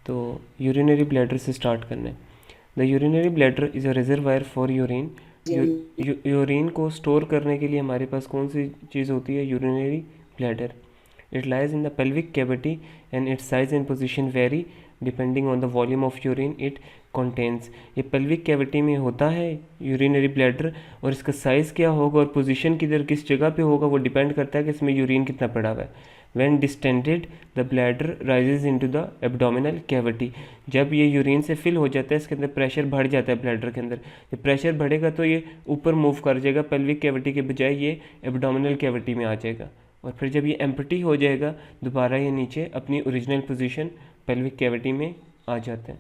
तो urinary bladder से start करना है। The urinary bladder is a reservoir for urine. Urine को स्टोर करने के लिए हमारे पास कौन सी चीज़ होती है? Urinary bladder. It lies in the pelvic cavity and it's size and position very depending on the volume of urine it contains. ये pelvic cavity में होता है यूरिनरी ब्लैडर, और इसका साइज़ क्या होगा और पोजीशन किधर किस जगह पे होगा वो डिपेंड करता है कि इसमें यूरिन कितना पड़ा हुआ है। When distended, the bladder rises into the abdominal cavity। जब ये यूरिन से फिल हो जाता है, इसके अंदर प्रेशर बढ़ जाता है ब्लैडर के अंदर। जब प्रेशर बढ़ेगा तो ये ऊपर मूव कर जाएगा, पेल्विक कैविटी के बजाय ये एब्डोमिनल कैविटी में आ जाएगा, और फिर जब ये एम्प्टी हो जाएगा दोबारा ये नीचे अपनी ओरिजिनल पोजीशन पेल्विक कैविटी में आ जाता है।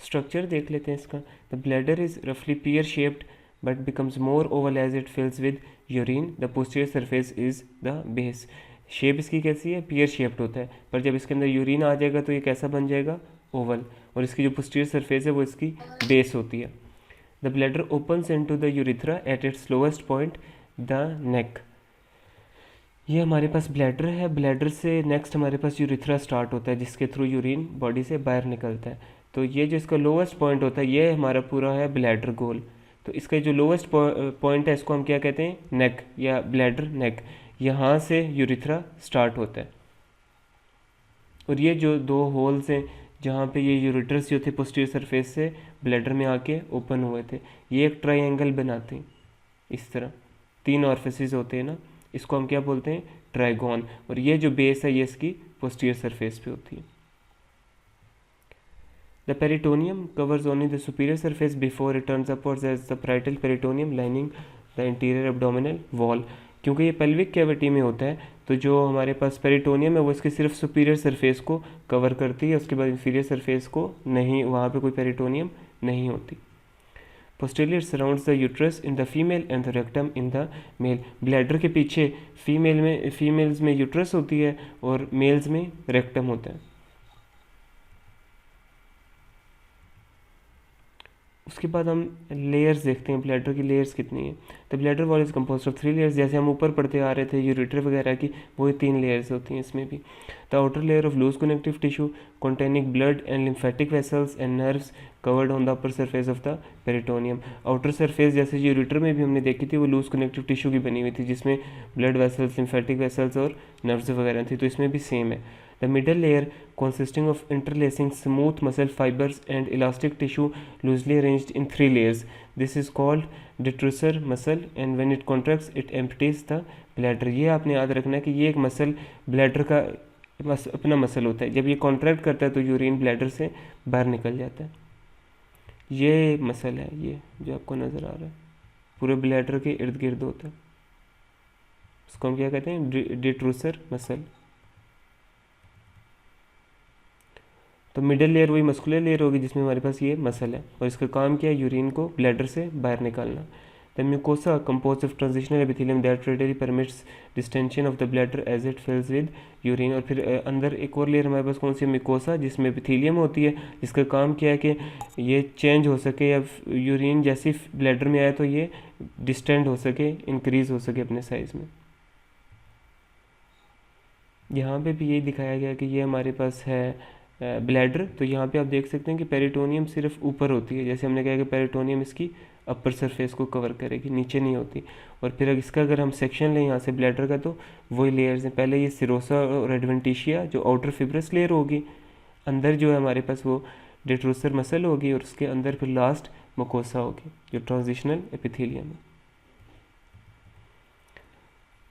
स्ट्रक्चर देख लेते हैं इसका। द ब्लैडर इज रफली pear shaped but becomes more oval as it fills with urine. The posterior surface is the base। Shape इसकी कैसी है? पियर शेप्ड होता है, पर जब इसके अंदर यूरिन आ जाएगा तो ये कैसा बन जाएगा? ओवल, और इसकी जो पोस्टीरियर सरफेस है वो इसकी बेस होती है। The bladder opens into the urethra at its lowest point the neck. ये हमारे पास ब्लैडर है, ब्लैडर से नेक्स्ट हमारे पास यूरिथ्रा स्टार्ट होता है जिसके थ्रू यूरिन बॉडी से बाहर निकलता है। तो ये जो इसका लोएस्ट पॉइंट होता है ये हमारा पूरा है ब्लैडर गोल। तो इसका जो लोएस्ट पॉइंट है इसको हम क्या कहते हैं? नेक या ब्लैडर नेक। यहाँ से यूरिथ्रा स्टार्ट होता है, और ये जो दो होल्स हैं जहाँ पे ये यूरिटर्स जो थे पोस्टीरियर सरफेस से ब्लैडर में आके ओपन हुए थे, ये एक ट्रायंगल बनाते हैं। इस तरह 3 ऑरिफिसेस होते हैं ना, इसको हम क्या बोलते हैं? ट्राइगोन। और ये जो बेस है ये इसकी पोस्टीरियर सरफेस पे होती है। The peritoneum covers only the superior surface before it turns upwards as the parietal peritoneum lining the interior abdominal wall। क्योंकि ये पेल्विक कैविटी में होता है तो जो हमारे पास पेरिटोनियम है वो इसकी सिर्फ सुपीरियर सरफेस को कवर करती है, उसके बाद इंफीरियर सरफेस को नहीं, वहाँ पे कोई पेरिटोनियम नहीं होती। Posterior surrounds the uterus in the female and the rectum in the male। Bladder के पीछे फीमेल्स में यूट्रस होती है और मेल्स में रेक्टम होता है। उसके बाद हम लेयर्स देखते हैं, ब्लैडर की लेयर्स कितनी है। The bladder wall is compose of 3 layers. जैसे हम ऊपर पढ़ते आ रहे थे यूरिटर वगैरह की, वही 3 लेयर्स होती हैं इसमें भी। The outer layer of loose connective tissue containing blood and lymphatic vessels and nerves covered on the upper surface of the peritoneum. Outer surface जैसे यूरिटर में भी हमने देखी थी वो लूज कनेक्टिव टिश्यू की बनी हुई थी जिसमें ब्लड वेसल्स, लिम्फेटिक वेसल्स और नर्व्स वगैरह थी, तो इसमें भी सेम है। The middle layer consisting of interlacing smooth muscle fibers and elastic tissue loosely arranged in 3 layers. This is called detrusor muscle and when it contracts it empties the bladder। ये आपने याद रखना है कि ये एक मसल ब्लैडर का अपना मसल होता है, जब ये कॉन्ट्रैक्ट करता है तो यूरिन ब्लैडर से बाहर निकल जाता है। ये मसल है, ये जो आपको नज़र आ रहा है पूरे ब्लैडर के इर्द गिर्द होता है, उसको हम क्या कहते हैं? डिट्रूसर मसल। तो मिडिल लेयर वही मस्कुलर लेयर होगी जिसमें हमारे पास ये मसल है, और इसका काम क्या है? यूरिन को ब्लैडर से बाहर निकालना। The mucosa compose of transitional epithelium that readily permits distension of the bladder as it fills with urine. और फिर अंदर एक और लेयर हमारे पास कौन सी? म्यूकोसा, जिसमें एपिथेलियम होती है, जिसका काम क्या है कि ये चेंज हो सके या यूरिन जैसी ब्लैडर में आए तो ये डिस्टेंड हो सके, इंक्रीज हो सके अपने साइज में। यहाँ पे भी यही दिखाया गया कि ये हमारे पास है ब्लैडर। तो यहाँ पे आप देख सकते हैं कि पेरिटोनियम सिर्फ ऊपर होती है, जैसे हमने कहा कि पेरिटोनियम इसकी अपर सरफेस को कवर करेगी, नीचे नहीं होती। और फिर इसका अगर हम सेक्शन लें यहाँ से ब्लैडर का, तो वही लेयर्स हैं। पहले ये सिरोसा और एडवेंटिशिया जो आउटर फिब्रस लेयर होगी, अंदर जो है हमारे पास वो डिट्रूसर मसल होगी, और उसके अंदर फिर लास्ट मुकोसा होगी जो ट्रांजिशनल एपिथेलियम है।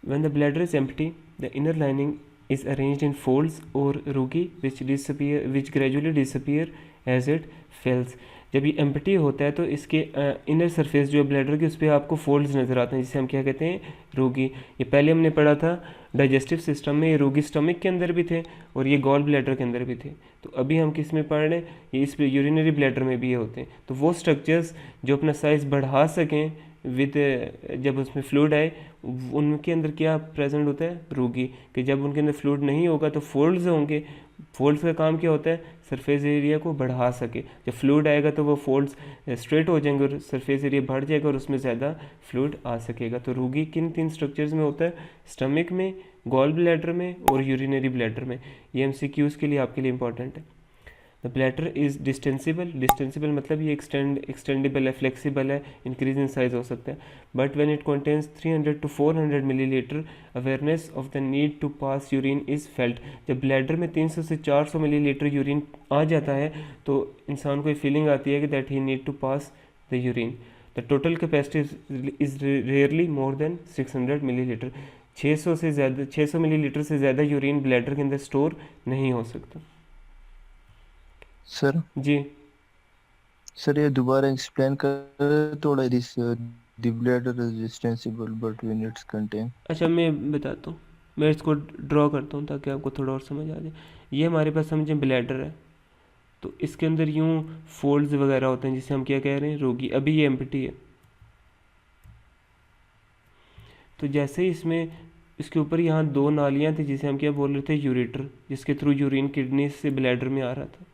When the bladder is empty, the inner lining is arranged in folds or rugae which gradually disappear as it fills। जब ये एम्प्टी होता है तो इसके इनर सरफेस जो है ब्लैडर की, उस पर आपको फोल्ड्स नज़र आते हैं जिसे हम क्या कहते हैं? रूगी। ये पहले हमने पढ़ा था डाइजेस्टिव सिस्टम में, ये रूगी स्टमक के अंदर भी थे और ये गॉल ब्लैडर के अंदर भी थे। तो अभी हम किस में पढ़ रहे हैं? ये इस यूरिनरी ब्लैडर में भी ये होते हैं। तो वो स्ट्रक्चर्स जो अपना साइज़ बढ़ा सकें विद जब उसमें फ्लूइड आए, उनके अंदर क्या प्रेजेंट होता है? रूगी। कि जब उनके अंदर फ्लूइड नहीं होगा तो फोल्ड्स होंगे। फोल्ड्स का काम क्या होता है? सरफेस एरिया को बढ़ा सके। जब फ्लूइड आएगा तो वो फोल्ड्स स्ट्रेट हो जाएंगे और सरफेस एरिया बढ़ जाएगा और उसमें ज़्यादा फ्लूइड आ सकेगा। तो रूगी किन 3 स्ट्रक्चर्स में होता है? स्टमक में, गॉल ब्लैडर में और यूरिनरी ब्लैडर में। ये एमसीक्यूज़ के लिए आपके लिए इंपॉर्टेंट है। द ब्लैडर इज़ डिस्टेंसिबल, डिस्टेंसिबल मतलब ये एक्सटेंडेबल है, फ्लेक्सिबल है, इंक्रीज इन साइज हो सकता है। But when it contains 300 to 400 millilitre awareness of the need to pass urine is felt. जब ब्लैडर में 300 से 400 मिलीलीटर यूरिन आ जाता है तो इंसान को ये फीलिंग आती है कि that he need to pass the urine. The total capacity is rarely more than 600 millilitre. 600 millilitre से ज़्यादा यूरिन ब्लैडर के अंदर स्टोर नहीं हो सकता। सर जी सर ये दोबारा एक्सप्लेन कर थोड़ा, this the bladder is distensible but when it's contain. अच्छा, मैं बताता हूँ, मैं इसको ड्रॉ करता हूँ ताकि आपको थोड़ा और समझ आ जाए। ये हमारे पास समझें ब्लैडर है, तो इसके अंदर यूँ फोल्ड्स वगैरह होते हैं जिसे हम क्या कह रहे हैं, रोगी। अभी ये एम्प्टी है, तो जैसे ही इसमें इसके ऊपर यहाँ दो नालियाँ थी जिसे हम क्या बोल रहे थे, यूरेटर, जिसके थ्रू यूरिन किडनी से ब्लैडर में आ रहा था।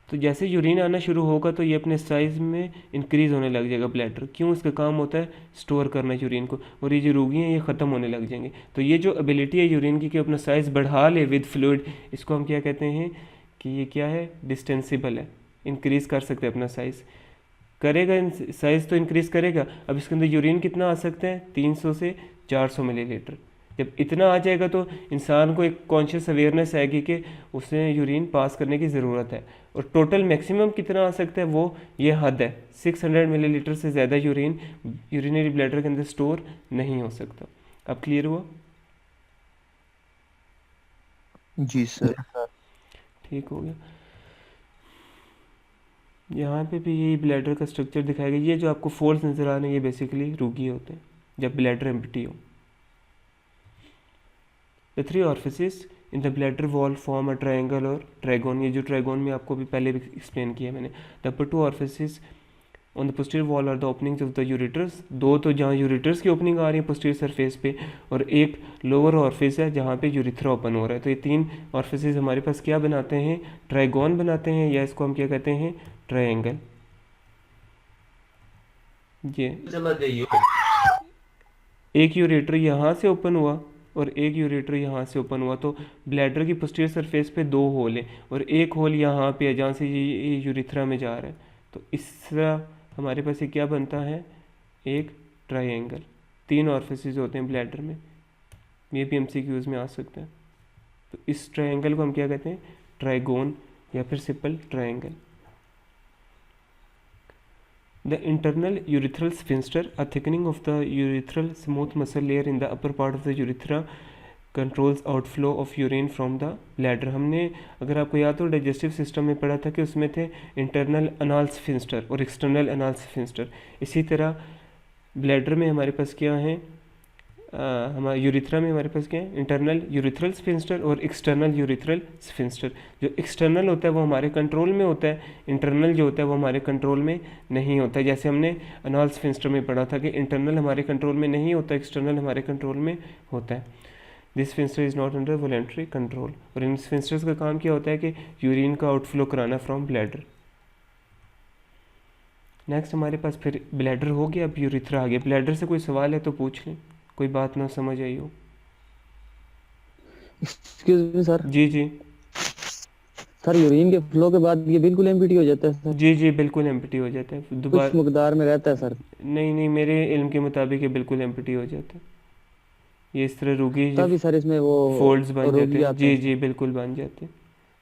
तो जैसे यूरिन आना शुरू होगा तो ये अपने साइज़ में इंक्रीज़ होने लग जाएगा ब्लैडर। क्यों? इसका काम होता है स्टोर करना यूरिन को, और ये जो रोगी हैं ये ख़त्म होने लग जाएंगे। तो ये जो एबिलिटी है यूरिन की कि अपना साइज़ बढ़ा ले विद फ्लूइड, इसको हम क्या कहते हैं कि ये क्या है, डिस्टेंसिबल है, इंक्रीज़ कर सकते हैं अपना साइज़। करेगा साइज़ तो इंक्रीज़ करेगा। अब इसके अंदर यूरिन कितना आ सकता है, 300 से 400 मिलीलीटर। जब इतना आ जाएगा तो इंसान को एक कॉन्शियस अवेयरनेस आएगी कि उसे यूरिन पास करने की ज़रूरत है। और टोटल मैक्सिमम कितना आ सकता है वो ये हद है, 600 मिलीलीटर से ज़्यादा यूरिन यूरिनरी ब्लैडर के अंदर स्टोर नहीं हो सकता। अब क्लियर हुआ? जी सर। ठीक हो गया। यहाँ पे भी यही ब्लैडर का स्ट्रक्चर दिखाया गया। ये जो आपको फोल्ड्स नज़र आ रहे हैं ये बेसिकली रोगी होते हैं जब ब्लैडर एम्प्टी हो। The three orifices in the bladder wall form a triangle और ट्रायगोन। ये जो ट्रायगोन में आपको भी पहले भी एक्सप्लेन किया मैंने। The upper two orifices on the posterior wall are the openings of the ureters. दो तो जहाँ यूरेटर्स की ओपनिंग आ रही है पोस्टीरियर सरफेस पे, और एक लोअर ऑरिफिस है जहाँ पे यूरिथ्रा ओपन हो रहा है। तो ये तीन ऑरिफिसेस हमारे पास क्या बनाते हैं, ट्रायगोन बनाते हैं, या इसको हम क्या कहते हैं, ट्रायंगल। ये एक यूरेटर यहाँ से ओपन हुआ और एक यूरेटर यहाँ से ओपन हुआ, तो ब्लैडर की पोस्टीरियर सरफेस पे दो होल हैं और एक होल यहाँ पे है जहाँ से ये यूरिथ्रा में जा रहा है। तो इस तरह हमारे पास ये क्या बनता है, एक ट्रायंगल। तीन ऑरिफिसेस होते हैं ब्लैडर में, ये भी एमसीक्यूज़ में आ सकता है। तो इस ट्रायंगल को हम क्या कहते हैं, ट्रायगोन या फिर simple triangle. The internal urethral sphincter, a thickening of the urethral smooth muscle layer in the upper part of the urethra, controls outflow of urine from the bladder. हमने अगर आपको याद हो डाइजेस्टिव सिस्टम में पढ़ा था कि उसमें थे इंटरनल अनाल स्फिंस्टर और एक्सटर्नल अनाल स्फिंस्टर। इसी तरह ब्लैडर में हमारे पास क्या है, हमारे यूरिथ्रा में हमारे पास क्या है, इंटरनल यूरिथ्रल स्फिंस्टर और एक्सटर्नल यूरिथ्रल स्फिंस्टर। जो एक्सटर्नल होता है वो हमारे कंट्रोल में होता है, इंटरनल जो होता है वो हमारे कंट्रोल में नहीं होता है। जैसे हमने अनाल स्फिंस्टर में पढ़ा था कि इंटरनल हमारे कंट्रोल में नहीं होता, एक्सटर्नल हमारे कंट्रोल में होता है। This sphincter is not under voluntary control. और इन स्फिंस्टर्स का काम क्या होता है कि यूरिन का आउटफ्लो कराना फ्रॉम ब्लैडर। नेक्स्ट हमारे पास फिर ब्लैडर हो गया, अब यूरिथ्रा आ गया। ब्लैडर से कोई सवाल है तो पूछ लें, कोई बात ना समझ आई हो। Excuse me sir. जी जी सर यूरिन के फ्लो के बाद ये बिल्कुल एम्प्टी हो जाता है सर? जी जी बिल्कुल एम्प्टी हो जाता है कुछ दोबारा। मकदार में रहता है सर? नहीं नहीं, मेरे इल्म के मुताबिक ये बिल्कुल एम्प्टी हो जाता है। ये इस तरह रोगी जो तभी सर इसमें वो फोल्ड्स बन जाते रोगी हैं, आते जी हैं। जी बिल्कुल बन जाते हैं।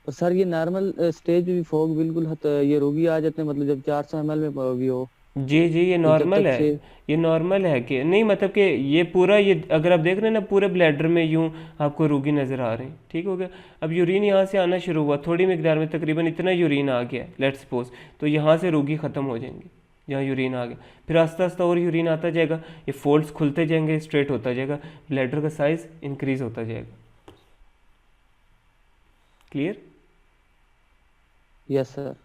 और सर ये नॉर्मल स्टेज भी फोग बिल्कुल ये रोगी आ जाते हैं, मतलब जब 400 ml में भी हो, जी जी ये ये जब नॉर्मल तक है। से। ये नॉर्मल है कि नहीं, मतलब कि ये पूरा, ये अगर आप देख रहे हैं ना पूरे ब्लैडर में यूं आपको रोगी नज़र आ रहे हैं, ठीक हो गया। अब यूरिन यहाँ से आना शुरू हुआ, थोड़ी मिकदार में तकरीबन इतना यूरिन आ गया लेट्स सपोज, तो यहाँ से रोगी ख़त्म हो जाएंगे जहाँ यूरिन आ गया। फिर आस्ता आस्ता और यूरिन आता जाएगा, ये फोल्ड्स खुलते जाएंगे, स्ट्रेट होता जाएगा, ब्लैडर का साइज़ इंक्रीज होता जाएगा। क्लियर? Yes sir.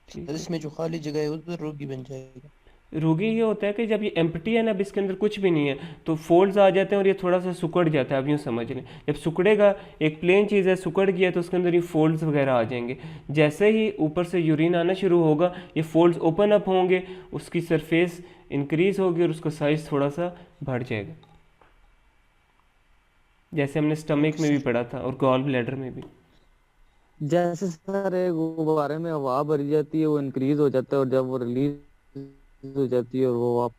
ठीक है। इसमें जो खाली जगह है उधर रोगी बन जाएगा। रोगी ये होता है कि जब ये एम्प्टी है ना, अब इसके अंदर कुछ भी नहीं है, तो फोल्ड्स आ जाते हैं और ये थोड़ा सा सुकड़ जाता है। अब यूँ समझ लें, जब सुकड़ेगा, एक प्लेन चीज़ है, सुकड़ गया तो उसके अंदर ये फोल्ड्स वगैरह आ जाएंगे। जैसे ही ऊपर से यूरिन आना शुरू होगा, ये फोल्ड्स ओपन अप होंगे, उसकी सरफेस इंक्रीज होगी और उसका साइज़ थोड़ा सा बढ़ जाएगा। जैसे हमने स्टमक में भी पढ़ा था और गॉल ब्लैडर में भी। जैसे सर एक गुब्बारे में हवा भरी जाती है वो इंक्रीज हो जाता है और जब वो रिलीज हो जाती है और वो आप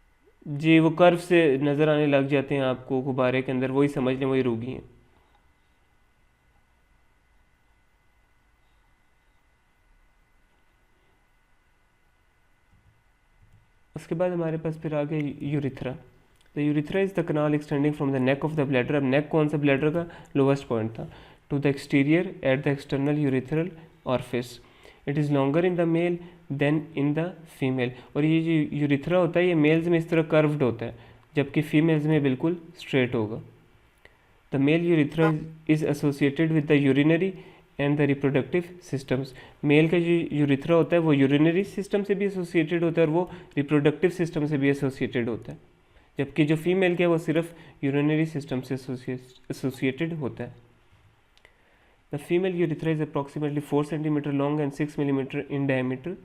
जी, वो कर्व से नज़र आने लग जाते हैं आपको गुब्बारे के अंदर, वही समझ लें, वही रूगी हैं। उसके बाद हमारे पास फिर आ गया urethra. The urethra is the canal extending from the neck of the bladder. अब नेक कौन सा ब्लैडर का लोवेस्ट पॉइंट था, to the exterior at the external urethral orifice. It is longer in the male than in the female. और ये जो urethra होता है ये मेल्स में इस तरह कर्व्ड होता है, जबकि फीमेल्स में बिल्कुल स्ट्रेट होगा। The male urethra is associated with the urinary and the reproductive systems. Male का जो यूरिथ्रा होता है वो यूरिनरी सिस्टम से भी एसोसिएटेड होता है और वो रिप्रोडक्टिव सिस्टम से भी एसोसिएटेड होता है, जबकि जो फीमेल का है वो सिर्फ यूरिनरी सिस्टम से एसोसिएटेड होता है। The female urethra is approximately 4 centimetre long and 6 millimetre in diameter.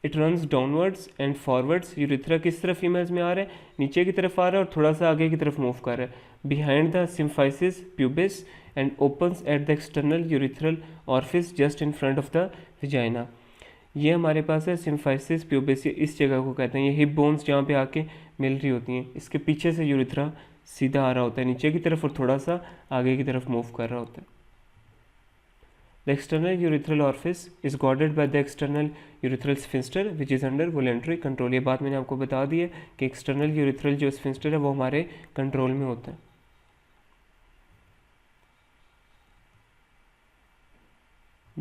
It runs downwards and forwards. Urethra किस तरफ फीमेल्स में आ रहा है, नीचे की तरफ आ रहा है और थोड़ा सा आगे की तरफ मूव कर रहा है, behind the symphysis pubis and opens eight the external urethral orifice just in front of the vagina. ये हमारे पास है सिम्फाइसिस प्यूबिस, इस जगह को कहते हैं, ये हिप बोन्स जहाँ पे आके मिल रही होती हैं, इसके पीछे से यूरिथ्रा सीधा आ रहा होता है नीचे की तरफ और थोड़ा सा आगे की तरफ मूव कर रहा होता है। The external urethral orifice is guarded by the external urethral sphincter which is under voluntary control। ये बात मैंने आपको बता दी है कि external urethral जो sphincter है वो हमारे कंट्रोल में होता है।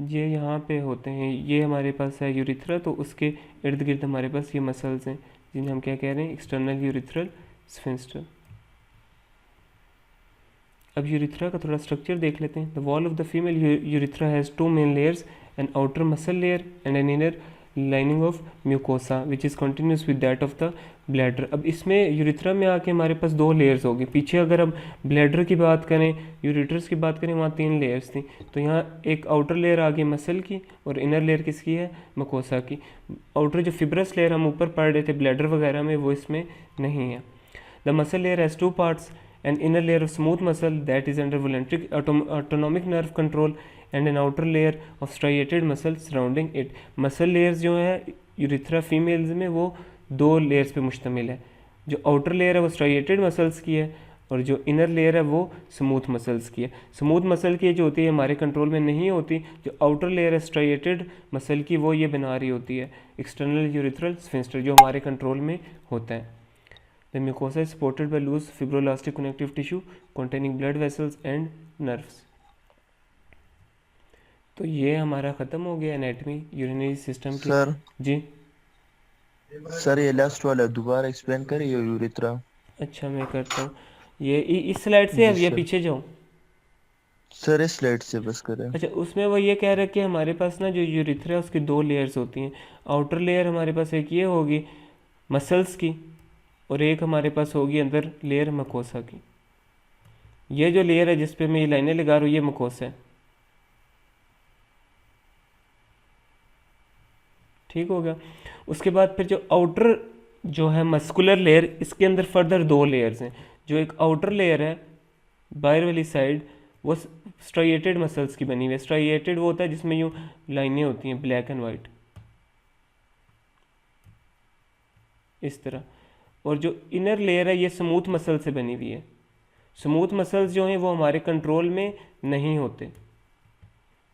ये यहाँ पे होते हैं, ये हमारे पास है यूरिथ्रा, तो उसके इर्द गिर्द हमारे पास ये मसल्स हैं जिन्हें हम क्या कह रहे हैं, एक्सटर्नल यूरिथ्रल स्फिंक्टर। अब यूरिथ्रा का थोड़ा स्ट्रक्चर देख लेते हैं। The wall of the female urethra has 2 main layers, an outer muscle layer and an inner lining of mucosa which is continuous with that of the bladder. अब इसमें urethra में आके हमारे पास 2 लेयर्स होगी। पीछे अगर हम ब्लैडर की बात करें, यूरिटर्स की बात करें, वहाँ 3 लेयर्स थी, तो यहाँ एक आउटर लेयर आ गई मसल की और इनर लेयर किसकी है, मकोसा की। आउटर जो फिब्रस लेयर हम ऊपर पढ़ रहे थे ब्लैडर वगैरह में, वो इसमें नहीं है। The muscle layer has 2 parts, an inner layer of smooth muscle that is under voluntary autonomic nerve control and an outer layer of striated muscle surrounding it। Muscle layers जो है यूरिथ्रा फीमेल्स में वो 2 layers पे मुश्तमिल है। जो outer layer है वो स्ट्राइएटेड मसल्स की है और जो इनर लेयर है वो स्मूथ मसल्स की है। स्मूथ मसल की जो होती है हमारे कंट्रोल में नहीं होती, जो आउटर लेयर है स्ट्राइएटेड मसल की वो ये बना रही होती है एक्सटर्नल यूरिथ्रल स्फिंक्टर, जो हमारे कंट्रोल में होता है। The mucosa is supported by loose fibroelastic connective tissue containing blood vessels and nerves। तो ये हमारा ख़त्म हो गया एनाटमी यूरिनरी सिस्टम की। सर जी सर ये लास्ट वाला दोबारा एक्सप्लेन करिए यूरिथ्रा। अच्छा मैं करता हूँ, ये इस स्लाइड से अब जी ये सर। पीछे जाऊँ। सर इस स्लाइड से बस करें। अच्छा उसमें वो ये कह रहा है कि हमारे पास ना जो यूरिथ्रा है उसकी 2 लेयर्स होती हैं। आउटर लेयर हमारे पास एक ये होगी मसल्स की और एक हमारे पास होगी अंदर लेयर मकोसा की। ये जो लेयर है जिस पे मैं ये लाइनें लगा रहा हूँ ये मकोसा है, ठीक हो गया। उसके बाद फिर जो आउटर जो है मस्कुलर लेयर, इसके अंदर फर्दर 2 लेयर्स हैं। जो एक आउटर लेयर है बाहर वाली साइड वो स्ट्राइएटेड मसल्स की बनी हुई है। स्ट्राइएटेड वो होता है जिसमें यूँ लाइनें होती हैं ब्लैक एंड वाइट इस तरह, और जो इनर लेयर है ये स्मूथ मसल से बनी हुई है। स्मूथ मसल्स जो हैं वो हमारे कंट्रोल में नहीं होते।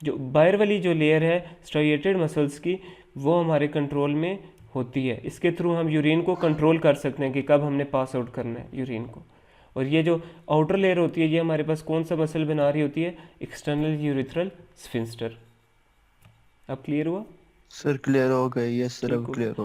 जो बाहर वाली जो लेयर है स्ट्राइएटेड मसल्स की वो हमारे कंट्रोल में होती है। इसके थ्रू हम यूरिन को कंट्रोल कर सकते हैं कि कब हमने पास आउट करना है यूरिन को। और ये जो आउटर लेयर होती है ये हमारे पास कौन सा मसल बना रही होती है, एक्सटर्नल यूरिथ्रल स्फिंक्टर। अब क्लियर हुआ? सर क्लियर हो गया, यस सर ठीक अब हो क्लियर हो